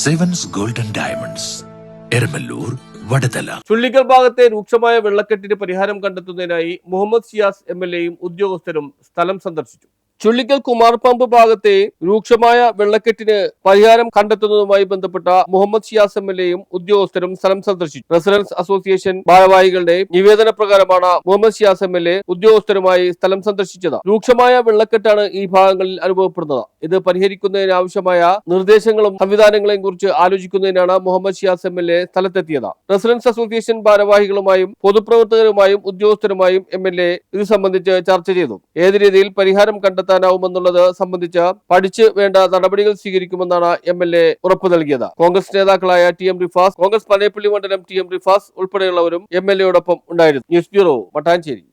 Sevens golden diamonds, Eramalloor, Vadathala. Chullikkal ഭാഗത്തെ രൂക്ഷമായ വെള്ളക്കെട്ടിന് പരിഹാരം കണ്ടെത്തുന്നതിനായി മുഹമ്മദ് സിയാസ് MLA-യും ഉദ്യോഗസ്ഥരും സ്ഥലം സന്ദർശിച്ചു. ചുള്ളിക്കൽ കുമാർപമ്പ് ഭാഗത്തെ രൂക്ഷമായ വെള്ളക്കെട്ടിന് പരിഹാരം കണ്ടെത്തുന്നതുമായി ബന്ധപ്പെട്ട മുഹമ്മദ് സിയാസ് MLA-യും ഉദ്യോഗസ്ഥരും സ്ഥലം സന്ദർശിച്ചു. റെസിഡൻസ് അസോസിയേഷൻ ഭാരവാഹികളുടെ നിവേദന പ്രകാരമാണ് മുഹമ്മദ് സിയാസ് MLA ഉദ്യോഗസ്ഥരുമായി സ്ഥലം സന്ദർശിച്ചത്. രൂക്ഷമായ വെള്ളക്കെട്ടാണ് ഈ ഭാഗങ്ങളിൽ അനുഭവപ്പെടുന്നത്. ഇത് പരിഹരിക്കുന്നതിനാവശ്യമായ നിർദ്ദേശങ്ങളും സംവിധാനങ്ങളെയും കുറിച്ച് ആലോചിക്കുന്നതിനാണ് മുഹമ്മദ് സിയാസ് MLA സ്ഥലത്തെത്തിയത്. റെസിഡൻസ് അസോസിയേഷൻ ഭാരവാഹികളുമായും പൊതുപ്രവർത്തകരുമായും ഉദ്യോഗസ്ഥരുമായും MLA ഇത് സംബന്ധിച്ച് ചർച്ച ചെയ്തു. ഏത് രീതിയിൽ പരിഹാരം കണ്ടെത്താനാവുമെന്നുള്ളത് സംബന്ധിച്ച് പഠിച്ച് വേണ്ട നടപടികൾ സ്വീകരിക്കുമെന്നാണ് MLA ഉറപ്പു നൽകിയത്. കോൺഗ്രസ് നേതാക്കളായ TM റിഫാസ്, കോൺഗ്രസ് പനേപ്പള്ളി മണ്ഡലം TM റിഫാസ് ഉൾപ്പെടെയുള്ളവരും MLA യോടൊപ്പം ഉണ്ടായിരുന്നു. News bureau, Mattancherry.